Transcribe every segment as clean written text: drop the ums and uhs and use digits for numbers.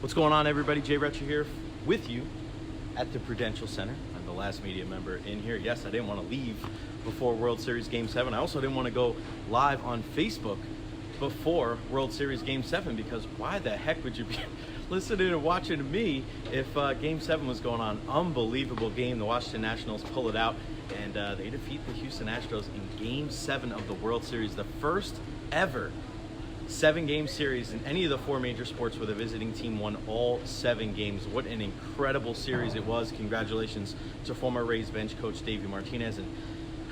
What's going on, everybody? Recher here with you at the Prudential Center. I'm the last media member in here. Yes, I didn't want to leave before World Series Game 7. I also didn't want to go live on Facebook before World Series Game 7 because why the heck would you be listening and watching me if Game 7 was going on? Unbelievable game. The Washington Nationals pull it out, and they defeat the Houston Astros in Game 7 of the World Series, the first ever 7-game series in any of the 4 major sports where the visiting team won all 7 games. What an incredible series it was. Congratulations to former Rays bench coach Davey Martinez and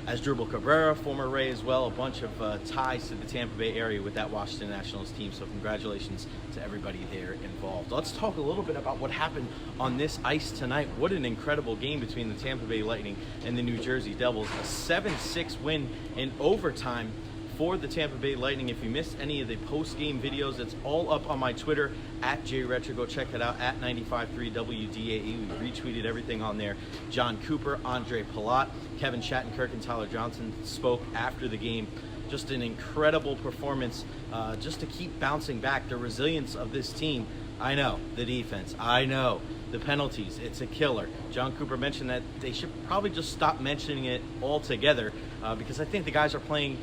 Asdrubal Cabrera, former Ray as well. A bunch of ties to the Tampa Bay area with that Washington Nationals team, so congratulations to everybody there involved. Let's talk a little bit about what happened on this ice tonight. What an incredible game between the Tampa Bay Lightning and the New Jersey Devils. A 7-6 win in overtime for the Tampa Bay Lightning. If you missed any of the post-game videos, it's all up on my Twitter, at JRecher. Go check it out, at 95.3 WDAE. We retweeted everything on there. John Cooper, Andre Palat, Kevin Shattenkirk, and Tyler Johnson spoke after the game. Just an incredible performance, just to keep bouncing back. The resilience of this team. I know, the defense. I know, the penalties. It's a killer. John Cooper mentioned that they should probably just stop mentioning it altogether because I think the guys are playing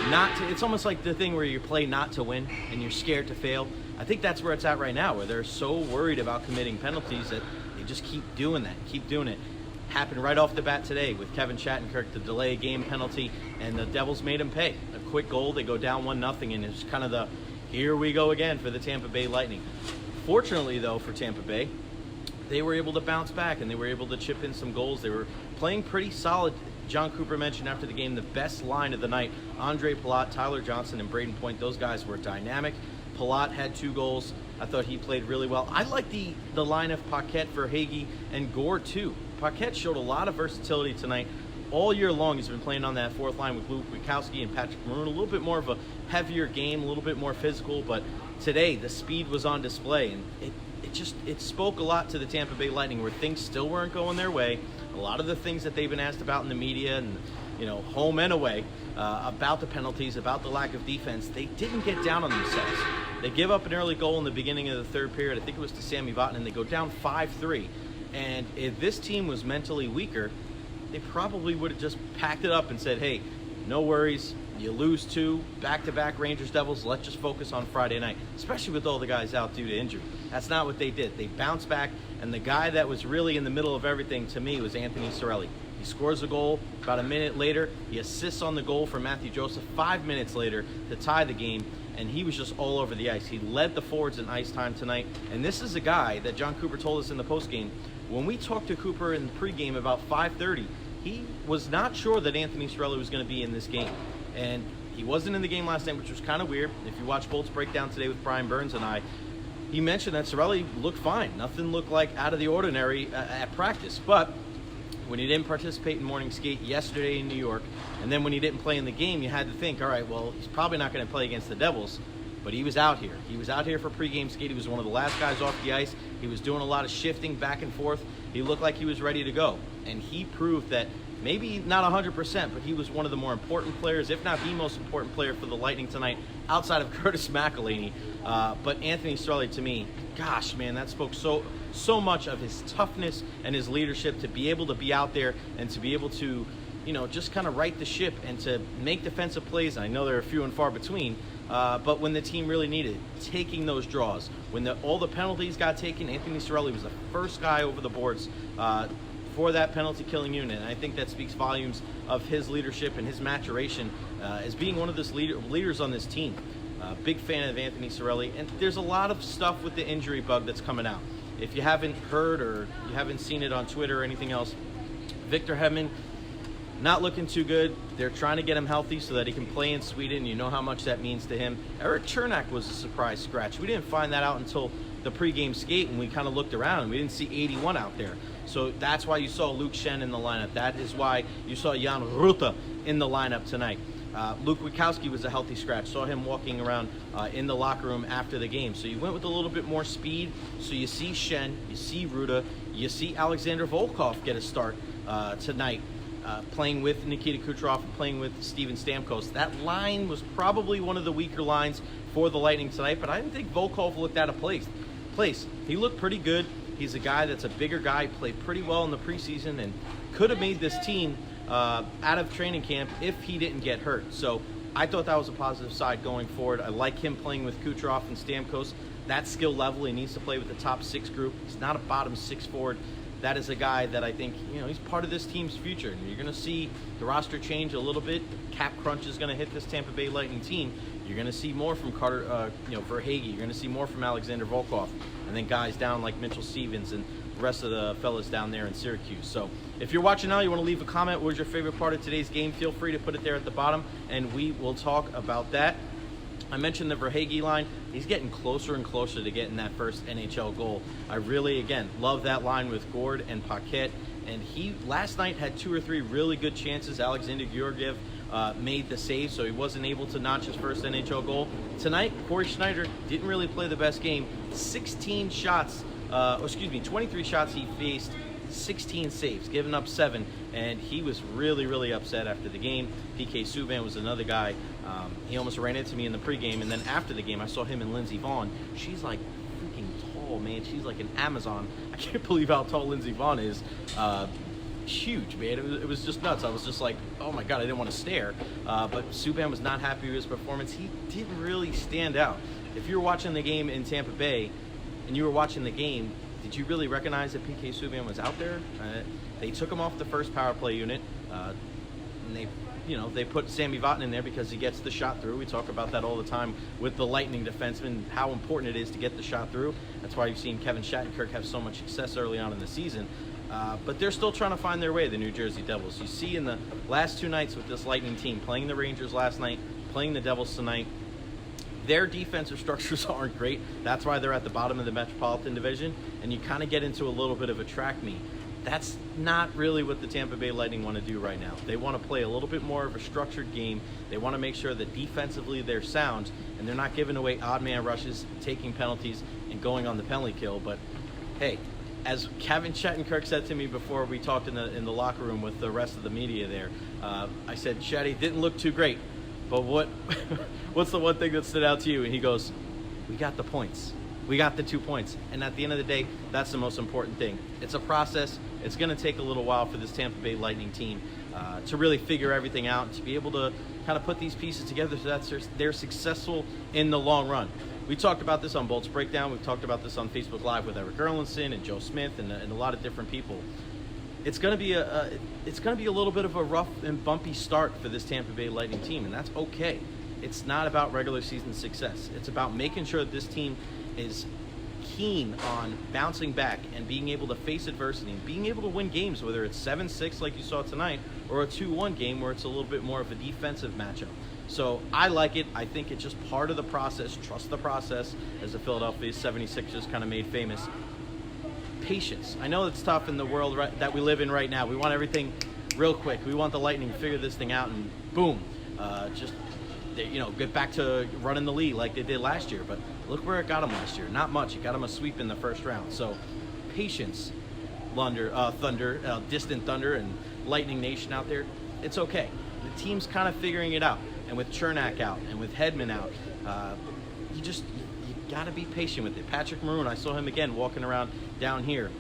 not to. It's almost like the thing where you play not to win and you're scared to fail. I think that's where it's at right now, where they're so worried about committing penalties that they just keep doing that, keep doing it. Happened right off the bat today with Kevin Shattenkirk, the delay game penalty, and the Devils made him pay. A quick goal, they go down 1-0, and it's kind of the here we go again for the Tampa Bay Lightning. Fortunately, though, for Tampa Bay, they were able to bounce back and they were able to chip in some goals. They were playing pretty solid. John Cooper mentioned after the game the best line of the night. Andre Palat, Tyler Johnson, and Braden Point, those guys were dynamic. Palat had 2 goals. I thought he played really well. I like the line of Paquette, Verhaeghe, and Gore, too. Paquette showed a lot of versatility tonight. All year long, he's been playing on that 4th line with Luke Witkowski and Patrick Maroon. A little bit more of a heavier game, a little bit more physical, but today the speed was on display, and it spoke a lot to the Tampa Bay Lightning where things still weren't going their way. A lot of the things that they've been asked about in the media and home and away about the penalties, about the lack of defense, they didn't get down on themselves. They give up an early goal in the beginning of the 3rd period. I think it was to Sammy Vatanen, and they go down 5-3. And if this team was mentally weaker, they probably would have just packed it up and said, hey, no worries, you lose 2 back-to-back Rangers Devils, let's just focus on Friday night, especially with all the guys out due to injury. That's not what they did. They bounced back, and the guy that was really in the middle of everything to me was Anthony Cirelli. He scores a goal. About a minute later, he assists on the goal for Matthew Joseph. 5 minutes later to tie the game, and he was just all over the ice. He led the forwards in ice time tonight, and this is a guy that John Cooper told us in the postgame. When we talked to Cooper in the pregame about 5:30, he was not sure that Anthony Cirelli was going to be in this game. And he wasn't in the game last night, which was kind of weird. If you watch Bolt's breakdown today with Brian Burns and I, he mentioned that Cirelli looked fine. Nothing looked like out of the ordinary at practice. But when he didn't participate in morning skate yesterday in New York, and then when he didn't play in the game, you had to think, all right, well, he's probably not going to play against the Devils. But he was out here. He was out here for pregame skate. He was one of the last guys off the ice. He was doing a lot of shifting back and forth. He looked like he was ready to go. And he proved that maybe not 100%, but he was one of the more important players, if not the most important player for the Lightning tonight, outside of Curtis McElhinney. But Anthony Cirelli, to me, gosh, man, that spoke so much of his toughness and his leadership to be able to be out there and to be able to, just kind of right the ship and to make defensive plays. I know there are few and far between, but when the team really needed it, taking those draws. When all the penalties got taken, Anthony Cirelli was the first guy over the boards for that penalty-killing unit. And I think that speaks volumes of his leadership and his maturation as being one of the leaders on this team. Big fan of Anthony Cirelli. And there's a lot of stuff with the injury bug that's coming out. If you haven't heard or you haven't seen it on Twitter or anything else, Victor Hedman, not looking too good. They're trying to get him healthy so that he can play in Sweden. You know how much that means to him. Eric Chernak was a surprise scratch. We didn't find that out until the pregame skate, and we kind of looked around, and we didn't see 81 out there. So that's why you saw Luke Schenn in the lineup. That is why you saw Jan Rutta in the lineup tonight. Luke Witkowski was a healthy scratch. Saw him walking around in the locker room after the game. So you went with a little bit more speed. So you see Schenn, you see Rutta, you see Alexander Volkov get a start tonight. Playing with Nikita Kucherov and playing with Steven Stamkos. That line was probably one of the weaker lines for the Lightning tonight, but I didn't think Volkov looked out of place. place. He looked pretty good. He's a guy that's a bigger guy, played pretty well in the preseason, and could have made this team out of training camp if he didn't get hurt. So I thought that was a positive side going forward. I like him playing with Kucherov and Stamkos. That skill level, he needs to play with the top 6 group. He's not a bottom 6 forward. That is a guy that I think, he's part of this team's future. And you're going to see the roster change a little bit. Cap crunch is going to hit this Tampa Bay Lightning team. You're going to see more from Carter, Verhaeghe. You're going to see more from Alexander Volkov. And then guys down like Mitchell Stevens and the rest of the fellas down there in Syracuse. So if you're watching now, you want to leave a comment. What was your favorite part of today's game? Feel free to put it there at the bottom, and we will talk about that. I mentioned the Verhaeghe line. He's getting closer and closer to getting that first NHL goal. I really, again, love that line with Gord and Paquette. And he, last night, had 2 or 3 really good chances. Alexander Georgiev made the save, so he wasn't able to notch his first NHL goal. Tonight, Corey Schneider didn't really play the best game. 23 shots he faced, 16 saves, giving up 7, and he was really, really upset after the game. PK Subban was another guy. He almost ran into me in the pregame, and then after the game, I saw him and Lindsey Vaughn. She's like freaking tall, man. She's like an Amazon. I can't believe how tall Lindsey Vaughn is. Huge, man. It was just nuts. I was just like, oh my God, I didn't want to stare. But Subban was not happy with his performance. He didn't really stand out. If you're watching the game in Tampa Bay and you were watching the game, did you really recognize that PK Subban was out there? They took him off the first power play unit, and they put Sammy Vatanen in there because he gets the shot through. We talk about that all the time with the Lightning defensemen, how important it is to get the shot through. That's why you've seen Kevin Shattenkirk have so much success early on in the season. But they're still trying to find their way, the New Jersey Devils. You see in the last 2 nights with this Lightning team, playing the Rangers last night, playing the Devils tonight, their defensive structures aren't great. That's why they're at the bottom of the Metropolitan Division, and you kind of get into a little bit of a track meet. That's not really what the Tampa Bay Lightning want to do right now. They want to play a little bit more of a structured game. They want to make sure that defensively they're sound, and they're not giving away odd man rushes, taking penalties, and going on the penalty kill. But, hey, as Kevin Shattenkirk said to me before we talked in the locker room with the rest of the media there, I said, Shatty, didn't look too great. But what's the one thing that stood out to you? And he goes, we got the points. We got the 2 points. And at the end of the day, that's the most important thing. It's a process. It's going to take a little while for this Tampa Bay Lightning team to really figure everything out and to be able to kind of put these pieces together so that they're successful in the long run. We talked about this on Bolts Breakdown. We've talked about this on Facebook Live with Eric Erlinson and Joe Smith and a lot of different people. It's going to be a little bit of a rough and bumpy start for this Tampa Bay Lightning team, and that's okay. It's not about regular season success. It's about making sure that this team is keen on bouncing back and being able to face adversity and being able to win games, whether it's 7-6 like you saw tonight or a 2-1 game where it's a little bit more of a defensive matchup. So I like it. I think it's just part of the process. Trust the process, as the Philadelphia 76ers kind of made famous. Patience. I know it's tough in the world that we live in right now. We want everything real quick. We want the Lightning to figure this thing out and boom, get back to running the league like they did last year. But look where it got them last year. Not much. It got them a sweep in the first round. So patience, Distant Thunder and Lightning Nation out there. It's okay. The team's kind of figuring it out. And with Chernak out and with Hedman out, you got to be patient with it. Patrick Maroon, I saw him again walking around down here.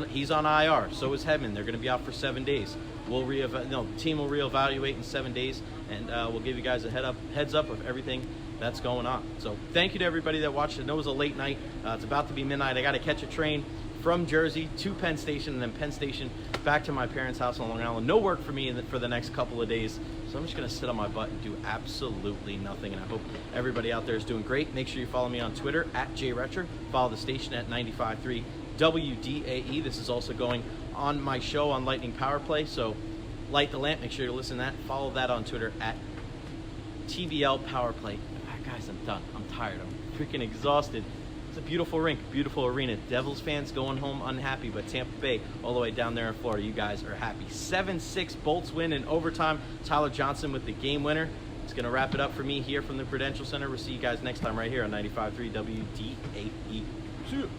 He's on IR. So is Hedman. They're going to be out for 7 days. The team will reevaluate in 7 days, and we'll give you guys a heads up of everything that's going on. So thank you to everybody that watched. I know it was a late night. It's about to be midnight. I got to catch a train from Jersey to Penn Station, and then Penn Station back to my parents' house on Long Island. No work for me for the next couple of days, so I'm just going to sit on my butt and do absolutely nothing, and I hope everybody out there is doing great. Make sure you follow me on Twitter, @JRecher. Follow the station at 95.3 WDAE. This is also going on my show on Lightning Power Play, so light the lamp. Make sure you listen to that. Follow that on Twitter @TBL Power Play. Guys, I'm done. I'm tired. I'm freaking exhausted. It's a beautiful rink, beautiful arena. Devils fans going home unhappy, but Tampa Bay all the way down there in Florida, you guys are happy. 7-6 Bolts win in overtime. Tyler Johnson with the game winner. It's going to wrap it up for me here from the Prudential Center. We'll see you guys next time right here on 95.3 WDAE. See you.